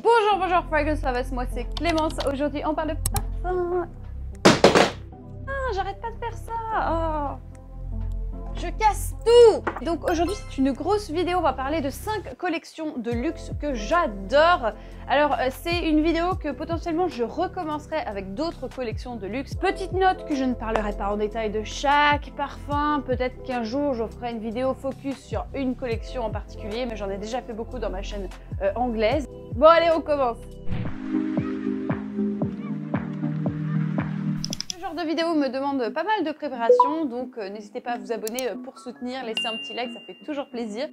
Bonjour, bonjour Fragrance Lovers, moi c'est Clémence. Aujourd'hui on parle de parfum. Ah, j'arrête pas de faire ça. Oh. Je casse tout. Donc aujourd'hui c'est une grosse vidéo, on va parler de 5 collections de luxe que j'adore. Alors c'est une vidéo que potentiellement je recommencerai avec d'autres collections de luxe. Petite note que je ne parlerai pas en détail de chaque parfum, peut-être qu'un jour je ferai une vidéo focus sur une collection en particulier, mais j'en ai déjà fait beaucoup dans ma chaîne anglaise. Bon allez, on commence. De vidéo me demande pas mal de préparation, donc n'hésitez pas à vous abonner pour soutenir, laisser un petit like, ça fait toujours plaisir.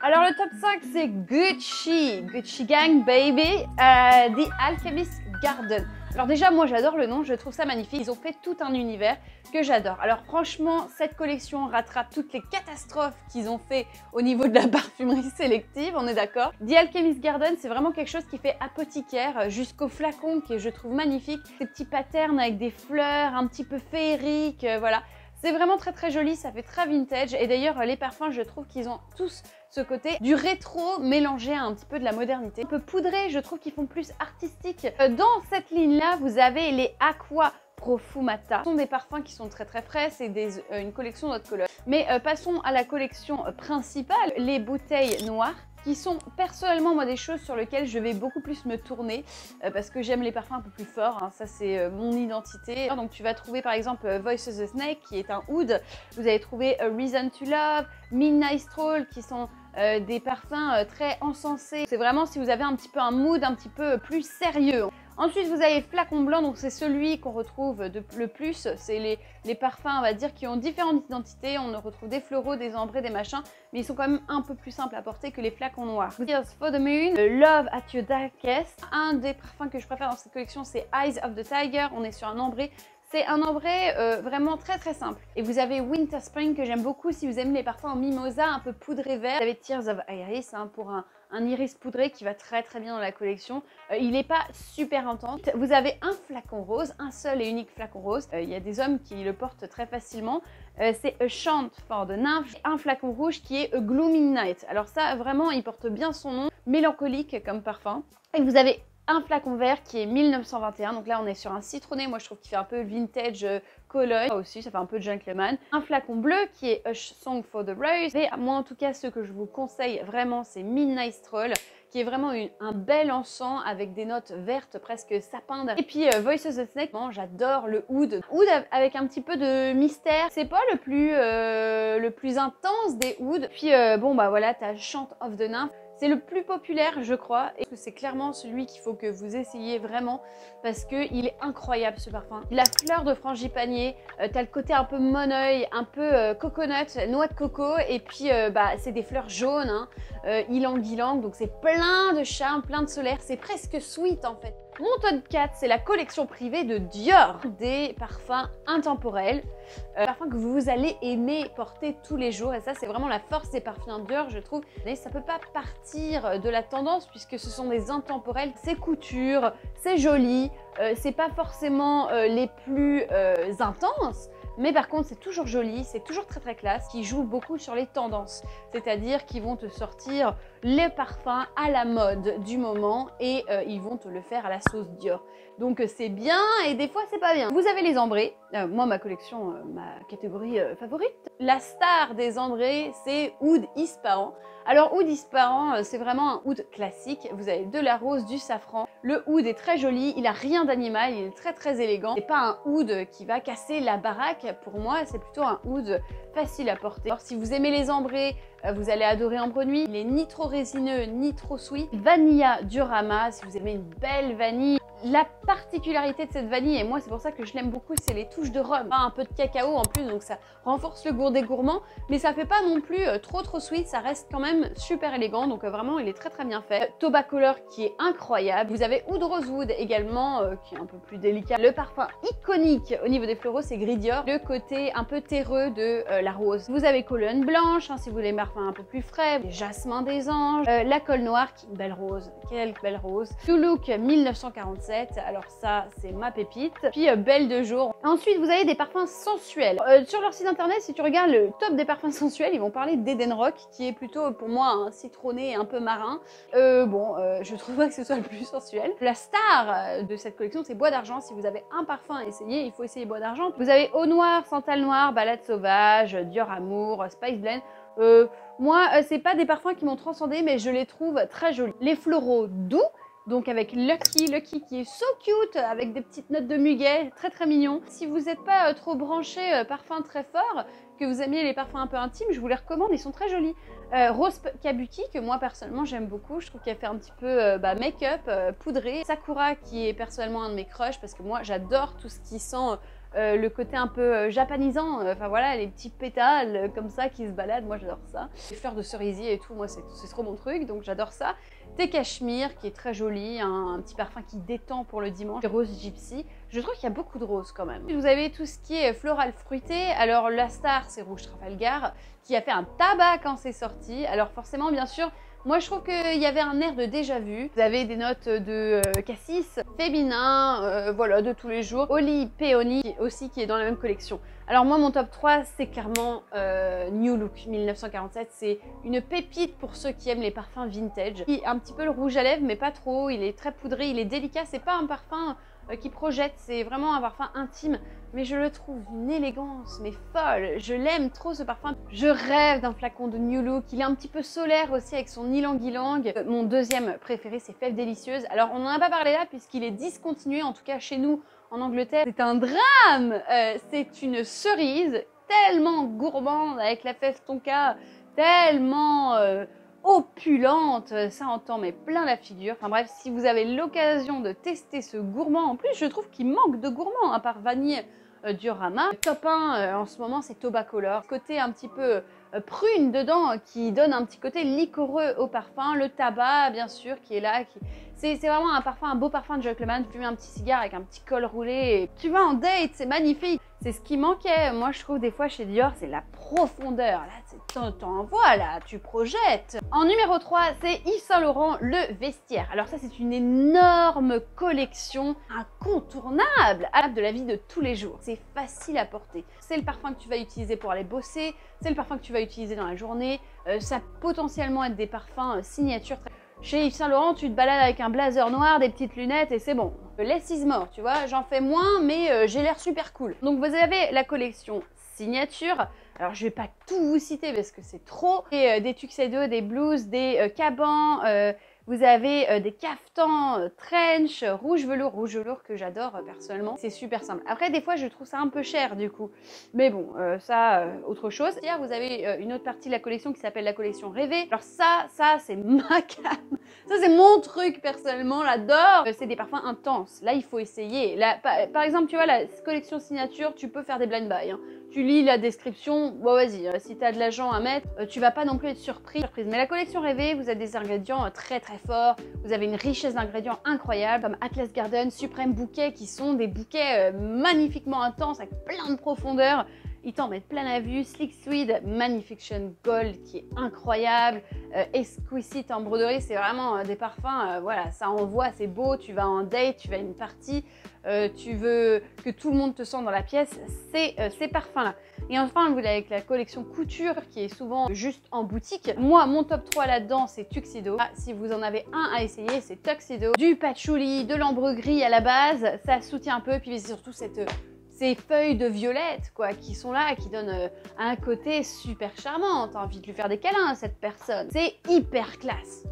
Alors le top 5 c'est Gucci Gang Baby, The Alchemist Garden. Alors déjà moi j'adore le nom, je trouve ça magnifique, ils ont fait tout un univers que j'adore. Alors franchement cette collection rattrape toutes les catastrophes qu'ils ont fait au niveau de la parfumerie sélective, on est d'accord. The Alchemist Garden c'est vraiment quelque chose qui fait apothicaire jusqu'au flacon qui est, je trouve magnifique. Ces petits patterns avec des fleurs un petit peu féeriques, voilà. C'est vraiment très très joli, ça fait très vintage et d'ailleurs les parfums je trouve qu'ils ont tous ce côté du rétro mélangé à un petit peu de la modernité. Un peu poudré, je trouve qu'ils font plus artistique. Dans cette ligne là vous avez les Aqua Profumata. Ce sont des parfums qui sont très très frais, c'est une collection d'autres couleurs. Mais passons à la collection principale, les bouteilles noires, qui sont personnellement moi des choses sur lesquelles je vais beaucoup plus me tourner parce que j'aime les parfums un peu plus forts, hein. Ça c'est mon identité. Donc tu vas trouver par exemple Voice of the Snake qui est un oud, vous allez trouver Reason to Love, Midnight Stroll qui sont des parfums très encensés. C'est vraiment si vous avez un petit peu un mood un petit peu plus sérieux. Ensuite, vous avez Flacon Blanc, donc c'est celui qu'on retrouve le plus. C'est les parfums, on va dire, qui ont différentes identités. On retrouve des floraux, des ambrés, des machins, mais ils sont quand même un peu plus simples à porter que les flacons noirs. Tears for the Moon, Love at Your Darkest. Un des parfums que je préfère dans cette collection, c'est Eyes of the Tiger. On est sur un ambré. C'est un ambré vraiment très très simple. Et vous avez Winter Spring que j'aime beaucoup si vous aimez les parfums en mimosa, un peu poudré vert. Vous avez Tears of Iris hein, pour un iris poudré qui va très très bien dans la collection. Il n'est pas super intense. Vous avez un flacon rose, un seul et unique flacon rose. Il y a des hommes qui le portent très facilement. C'est A Chant for the Nymph. Un flacon rouge qui est A Gloomy Night. Alors ça vraiment il porte bien son nom, mélancolique comme parfum. Et vous avez un flacon vert qui est 1921, donc là on est sur un citronné, moi je trouve qu'il fait un peu vintage Cologne aussi, ça fait un peu gentleman. Un flacon bleu qui est A Song for the Rose, et moi en tout cas ce que je vous conseille vraiment c'est Midnight Stroll, qui est vraiment un bel encens avec des notes vertes presque sapin. Et puis Voice of the Snake, j'adore le oud. Oud avec un petit peu de mystère, c'est pas le plus intense des ouds. Puis bon bah voilà, t'as Chant of the Nymph. C'est le plus populaire, je crois, et c'est clairement celui qu'il faut que vous essayiez vraiment parce qu'il est incroyable ce parfum. La fleur de frangipanier, t'as le côté un peu moneuil, un peu coconut, noix de coco, et puis c'est des fleurs jaunes, hein, ylang-ylang, donc c'est plein de charme, plein de solaire, c'est presque sweet en fait. Mon top 4, c'est la collection privée de Dior, des parfums intemporels, parfums que vous allez aimer porter tous les jours, et ça c'est vraiment la force des parfums Dior, je trouve. Et ça peut pas partir de la tendance puisque ce sont des intemporels, c'est couture, c'est joli, c'est pas forcément les plus intenses, mais par contre c'est toujours joli, c'est toujours très très classe, qui joue beaucoup sur les tendances, c'est-à-dire qu'ils vont te sortir les parfums à la mode du moment et ils vont te le faire à la sauce Dior. Donc c'est bien et des fois c'est pas bien. Vous avez les ambrés, moi ma collection, ma catégorie favorite. La star des ambrés c'est Oud Ispahan. Alors Oud Ispahan c'est vraiment un oud classique, vous avez de la rose, du safran. Le oud est très joli, il a rien d'animal, il est très très élégant. C'est pas un oud qui va casser la baraque, pour moi c'est plutôt un oud facile à porter. Alors si vous aimez les ambrés, vous allez adorer Ambre Nuit. Il est ni trop résineux ni trop sweet. Vanilla Diorama, si vous aimez une belle vanille. La particularité de cette vanille, et moi c'est pour ça que je l'aime beaucoup, c'est les touches de rhum. Un peu de cacao en plus, donc ça renforce le goût des gourmands, mais ça fait pas non plus trop sweet, ça reste quand même super élégant, donc vraiment il est très très bien fait. Tobacolor qui est incroyable. Vous avez Oud Rosewood également, qui est un peu plus délicat. Le parfum iconique au niveau des floraux, c'est Gris Dior, le côté un peu terreux de la rose. Vous avez Colonne Blanche, hein, si vous voulez un parfum un peu plus frais, Jasmin des Anges, la Colle Noire, qui est une belle rose, quelle belle rose. To Look 1945. Sunset. Alors ça, c'est ma pépite. Puis Belle de jour. Ensuite, vous avez des parfums sensuels. Sur leur site internet, si tu regardes le top des parfums sensuels, ils vont parler d'Eden Rock, qui est plutôt pour moi un citronné un peu marin. Je trouve pas que ce soit le plus sensuel. La star de cette collection, c'est Bois d'Argent. Si vous avez un parfum à essayer, il faut essayer Bois d'Argent. Vous avez Eau Noire, Santal Noir, Balade Sauvage, Dior Amour, Spice Blend. Moi, c'est pas des parfums qui m'ont transcendé, mais je les trouve très jolis. Les floraux doux, donc avec Lucky qui est so cute, avec des petites notes de muguet, très très mignon. Si vous n'êtes pas trop branché parfum très fort, que vous aimiez les parfums un peu intimes, je vous les recommande, ils sont très jolis. Rose Kabuki, que moi personnellement j'aime beaucoup, je trouve qu'elle fait un petit peu make-up, poudré. Sakura, qui est personnellement un de mes crushs, parce que moi j'adore tout ce qui sent le côté un peu japanisant, enfin voilà, les petits pétales comme ça qui se baladent, moi j'adore ça. Les fleurs de cerisier et tout, moi c'est trop mon truc, donc j'adore ça. Thé Cachemire, qui est très joli, un petit parfum qui détend pour le dimanche. Rose Gypsy, je trouve qu'il y a beaucoup de roses quand même. Vous avez tout ce qui est floral fruité, alors la star c'est Rouge Trafalgar, qui a fait un tabac quand c'est sorti, alors forcément bien sûr, moi je trouve qu'il y avait un air de déjà vu. Vous avez des notes de cassis, féminin, voilà, de tous les jours. Oli Peony aussi qui est dans la même collection. Alors moi mon top 3 c'est clairement New Look 1947. C'est une pépite pour ceux qui aiment les parfums vintage. Un petit peu le rouge à lèvres mais pas trop, il est très poudré, il est délicat. C'est pas un parfum qui projette, c'est vraiment un parfum intime, mais je le trouve d'une élégance mais folle. Je l'aime trop ce parfum. Je rêve d'un flacon de New Look. Il est un petit peu solaire aussi avec son ylang-ylang. Mon deuxième préféré c'est Fève Délicieuse. Alors on n'en a pas parlé là puisqu'il est discontinué, en tout cas chez nous en Angleterre. C'est un drame. C'est une cerise tellement gourmande avec la fève tonka, tellement opulente, ça entend mais plein la figure. Enfin bref, si vous avez l'occasion de tester ce gourmand, en plus je trouve qu'il manque de gourmand à part vanille Diorama. Le top 1 en ce moment c'est Tobacolor, côté un petit peu prune dedans qui donne un petit côté liquoreux au parfum. Le tabac bien sûr qui est là, c'est vraiment un parfum, un beau parfum de gentleman. Fumer un petit cigare avec un petit col roulé et tu vas en date, c'est magnifique. C'est ce qui manquait, moi je trouve des fois chez Dior, c'est la profondeur. Là, t'envoies là, tu projettes. En numéro 3, c'est Yves Saint Laurent, le vestiaire. Alors ça, c'est une énorme collection incontournable de la vie de tous les jours. C'est facile à porter. C'est le parfum que tu vas utiliser pour aller bosser, c'est le parfum que tu vas utiliser dans la journée. Ça peut potentiellement être des parfums signature. Chez Yves Saint Laurent, tu te balades avec un blazer noir, des petites lunettes et c'est bon. Less is more, tu vois, j'en fais moins mais j'ai l'air super cool. Donc vous avez la collection signature. Alors je vais pas tout vous citer parce que c'est trop. Et, des tuxedos, des blouses, des cabans, vous avez des caftans trench, rouge velours que j'adore personnellement. C'est super simple. Après des fois je trouve ça un peu cher du coup. Mais bon, autre chose. Hier vous avez une autre partie de la collection qui s'appelle la collection rêvée. Alors ça c'est ma cam. Ça c'est mon truc personnellement, j'adore. C'est des parfums intenses. Là il faut essayer. Là, par exemple tu vois la collection signature, tu peux faire des blind buy. Hein. Tu lis la description, bon vas-y, si tu as de l'argent à mettre, tu vas pas non plus être surprise. Mais la collection rêvée, vous avez des ingrédients très très forts, vous avez une richesse d'ingrédients incroyable, comme Atlas Garden, Supreme Bouquet, qui sont des bouquets magnifiquement intenses, avec plein de profondeur. Ils t'en mettent plein la vue. Slick Suede Magnification Gold qui est incroyable. Exquisite en broderie, c'est vraiment des parfums, voilà, ça envoie, c'est beau. Tu vas en date, tu vas à une partie, tu veux que tout le monde te sente dans la pièce, c'est ces parfums-là. Et enfin, vous avez avec la collection couture qui est souvent juste en boutique. Moi, mon top 3 là-dedans, c'est Tuxedo. Ah, si vous en avez un à essayer, c'est Tuxedo. Du patchouli, de l'ambre gris à la base, ça soutient un peu, puis c'est surtout ces feuilles de violette quoi, qui sont là, qui donnent un côté super charmant. T'as envie de lui faire des câlins à cette personne. C'est hyper classe,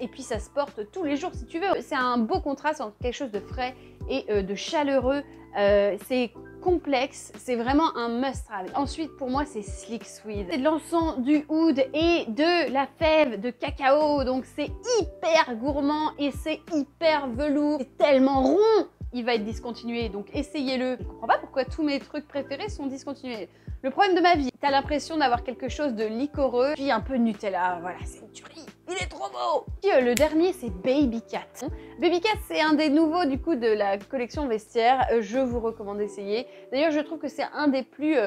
et puis ça se porte tous les jours si tu veux. C'est un beau contraste entre quelque chose de frais et de chaleureux. C'est complexe, c'est vraiment un must-have. Ensuite, pour moi, c'est Slick Suede. C'est de l'encens, du oud et de la fève de cacao. Donc c'est hyper gourmand et c'est hyper velours. C'est tellement rond. Il va être discontinué, donc essayez-le. Je comprends pas pourquoi tous mes trucs préférés sont discontinués. Le problème de ma vie, t'as l'impression d'avoir quelque chose de liquoreux, puis un peu de Nutella, voilà, c'est une tuerie. Il est trop beau. Puis le dernier, c'est Baby Cat. Baby Cat, c'est un des nouveaux du coup de la collection vestiaire. Je vous recommande d'essayer. D'ailleurs, je trouve que c'est un des plus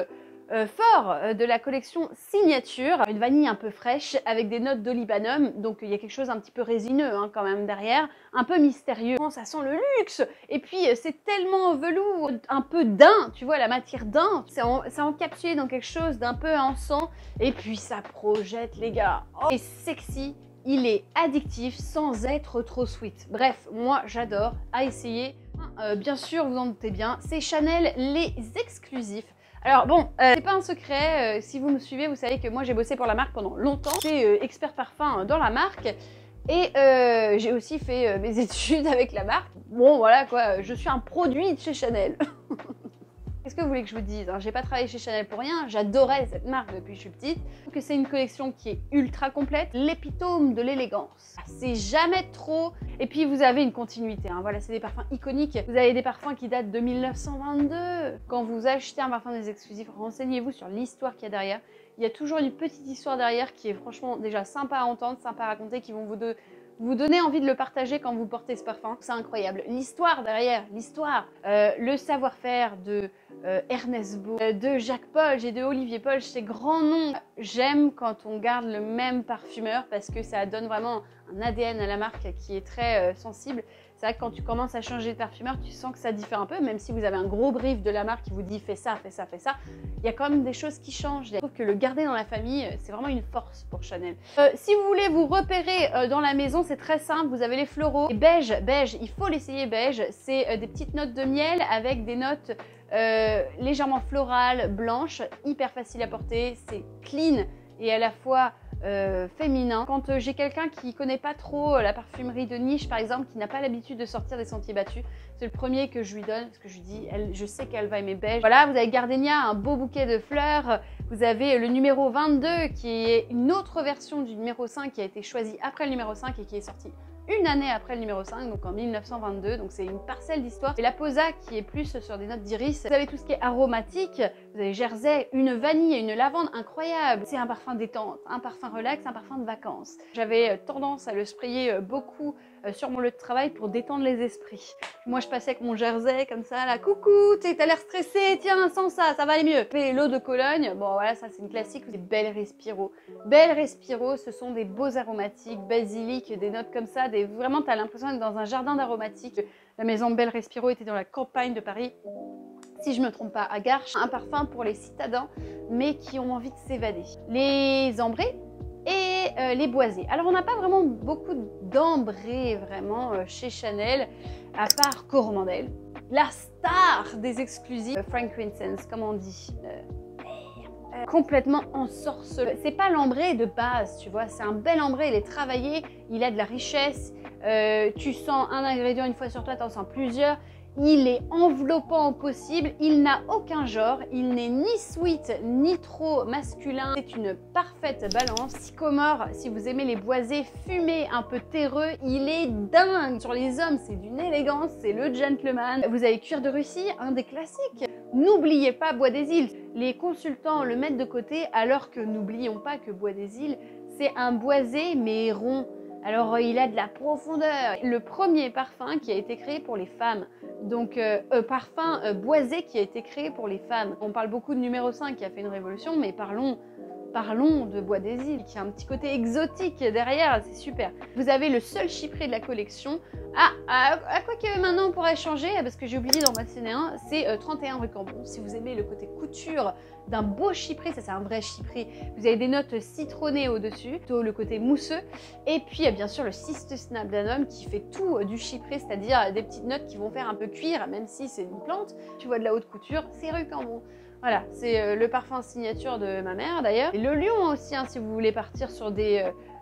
fort de la collection Signature. Une vanille un peu fraîche avec des notes d'olibanum, donc il y a quelque chose un petit peu résineux hein, quand même derrière, un peu mystérieux. Ça sent le luxe et puis c'est tellement velours, un peu daim, tu vois la matière daim, c'est encapsulé dans quelque chose d'un peu encens et puis ça projette les gars. Oh, et sexy, il est addictif sans être trop sweet. Bref, moi j'adore, à essayer. Bien sûr, vous en doutez bien, c'est Chanel les exclusifs. Alors bon, c'est pas un secret, si vous me suivez, vous savez que moi j'ai bossé pour la marque pendant longtemps. J'étais expert parfum dans la marque et j'ai aussi fait mes études avec la marque. Bon voilà quoi, je suis un produit de chez Chanel. Qu'est-ce que vous voulez que je vous dise hein? J'ai pas travaillé chez Chanel pour rien, j'adorais cette marque depuis que je suis petite. Je trouve que c'est une collection qui est ultra complète, l'épitome de l'élégance. C'est jamais trop. Et puis vous avez une continuité, hein. Voilà, c'est des parfums iconiques. Vous avez des parfums qui datent de 1922. Quand vous achetez un parfum des exclusifs, renseignez-vous sur l'histoire qu'il y a derrière. Il y a toujours une petite histoire derrière qui est franchement déjà sympa à entendre, sympa à raconter, qui vont vous donner envie de le partager quand vous portez ce parfum. C'est incroyable. L'histoire derrière, l'histoire, le savoir-faire de Ernest Beau, de Jacques Polge et de Olivier Polge, ces grands noms. J'aime quand on garde le même parfumeur parce que ça donne vraiment un ADN à la marque qui est très sensible. C'est vrai que quand tu commences à changer de parfumeur, tu sens que ça diffère un peu, même si vous avez un gros brief de la marque qui vous dit fais ça, fais ça, fais ça. Il y a quand même des choses qui changent. Je trouve que le garder dans la famille, c'est vraiment une force pour Chanel. Si vous voulez vous repérer dans la maison, c'est très simple. Vous avez les floraux. Et beige, il faut l'essayer beige. C'est des petites notes de miel avec des notes légèrement florales, blanches, hyper facile à porter. C'est clean et à la fois féminin. Quand j'ai quelqu'un qui connaît pas trop la parfumerie de niche par exemple, qui n'a pas l'habitude de sortir des sentiers battus, c'est le premier que je lui donne parce que je lui dis, je sais qu'elle va aimer beige. Voilà, vous avez Gardenia, un beau bouquet de fleurs. Vous avez le numéro 22 qui est une autre version du numéro 5 qui a été choisi après le numéro 5 et qui est sorti une année après le numéro 5, donc en 1922, donc c'est une parcelle d'histoire. Et la Posa qui est plus sur des notes d'iris. Vous avez tout ce qui est aromatique, vous avez Jersey, une vanille et une lavande incroyable. C'est un parfum détente, un parfum relax, un parfum de vacances. J'avais tendance à le sprayer beaucoup sur mon lieu de travail pour détendre les esprits. Moi je passais avec mon Jersey comme ça, là, coucou, t'as l'air stressé, tiens, sans ça, ça va aller mieux. Et l'eau de Cologne, bon voilà, ça c'est une classique, c'est Belle Respiro. Belle Respiro, ce sont des beaux aromatiques, basilic, des notes comme ça, vraiment t'as l'impression d'être dans un jardin d'aromatiques. La maison Belle Respiro était dans la campagne de Paris, si je me trompe pas, à Garches. Un parfum pour les citadins, mais qui ont envie de s'évader. Les ambrés et les boisés. Alors on n'a pas vraiment beaucoup d'ambrés vraiment chez Chanel, à part Coromandel. La star des exclusifs, frankincense, comme on dit. Complètement ensorcelé. C'est pas l'ambré de base, tu vois, c'est un bel ambré, il est travaillé, il a de la richesse, tu sens un ingrédient une fois sur toi, t'en sens plusieurs, il est enveloppant au possible, il n'a aucun genre, il n'est ni sweet ni trop masculin, c'est une parfaite balance. Sycomore, si vous aimez les boisés fumés, un peu terreux, il est dingue. Sur les hommes, c'est d'une élégance, c'est le gentleman. Vous avez Cuir de Russie, un des classiques. N'oubliez pas Bois des Îles. Les consultants le mettent de côté alors que n'oublions pas que Bois des Îles, c'est un boisé mais rond. Alors il a de la profondeur. Le premier parfum qui a été créé pour les femmes. Donc parfum boisé qui a été créé pour les femmes. On parle beaucoup de numéro 5 qui a fait une révolution, mais parlons de Bois des Îles qui a un petit côté exotique derrière, c'est super. Vous avez le seul chypré de la collection. À quoi que maintenant on pourrait changer, parce que j'ai oublié d'en mentionner un, c'est 31 rue Cambon. Si vous aimez le côté couture d'un beau chypré, ça c'est un vrai chypré. Vous avez des notes citronnées au-dessus, plutôt le côté mousseux. Et puis bien sûr le Ciste Snap qui fait tout du chypré, c'est-à-dire des petites notes qui vont faire un peu cuir, même si c'est une plante. Tu vois de la haute couture, c'est rue Cambon. Voilà, c'est le parfum signature de ma mère d'ailleurs. Et le lion aussi, hein, si vous voulez partir sur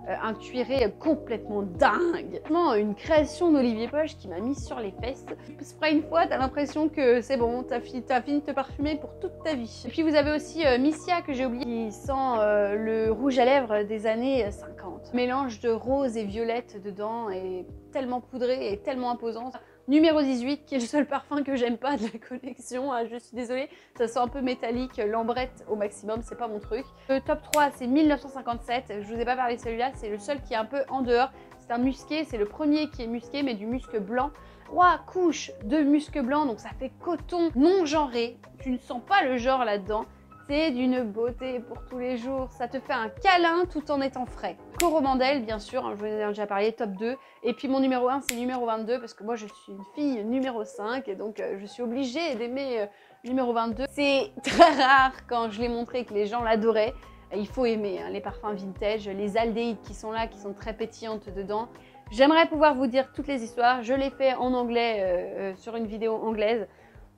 un cuiré complètement dingue. Vraiment une création d'Olivier Polge qui m'a mis sur les fesses. Tu sprays une fois, t'as l'impression que c'est bon, t'as fini de te parfumer pour toute ta vie. Et puis vous avez aussi Missia que j'ai oublié, qui sent le rouge à lèvres des années 50. Mélange de rose et violette dedans et tellement poudré et tellement imposant. Numéro 18, qui est le seul parfum que j'aime pas de la collection, je suis désolée, ça sent un peu métallique, l'ambrette au maximum, c'est pas mon truc. Le top 3, c'est 1957, je vous ai pas parlé de celui-là, c'est le seul qui est un peu en dehors. C'est un musqué, c'est le premier qui est musqué, mais du musc blanc. 3 couches de musc blanc, donc ça fait coton non genré, tu ne sens pas le genre là-dedans. C'est d'une beauté pour tous les jours. Ça te fait un câlin tout en étant frais. Coromandel, bien sûr, hein, je vous en ai déjà parlé, top 2. Et puis mon numéro 1, c'est numéro 22 parce que moi, je suis une fille numéro 5 et donc je suis obligée d'aimer numéro 22. C'est très rare quand je l'ai montré que les gens l'adoraient. Il faut aimer hein, les parfums vintage, les aldéhydes qui sont là, qui sont très pétillantes dedans. J'aimerais pouvoir vous dire toutes les histoires. Je l'ai fait en anglais sur une vidéo anglaise.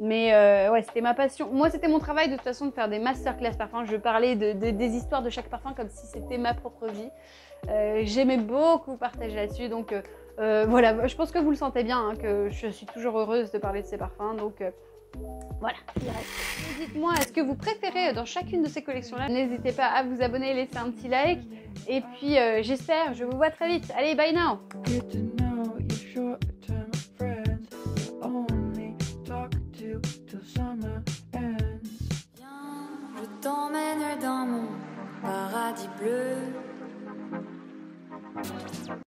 Mais ouais, c'était ma passion. Moi, c'était mon travail de toute façon de faire des masterclass parfums. Je parlais des histoires de chaque parfum comme si c'était ma propre vie. J'aimais beaucoup partager là-dessus. Donc voilà, je pense que vous le sentez bien, hein, que je suis toujours heureuse de parler de ces parfums. Donc voilà, dites-moi, est-ce que vous préférez dans chacune de ces collections-là? N'hésitez pas à vous abonner, laisser un petit like. Et puis j'espère, je vous vois très vite. Allez, bye now!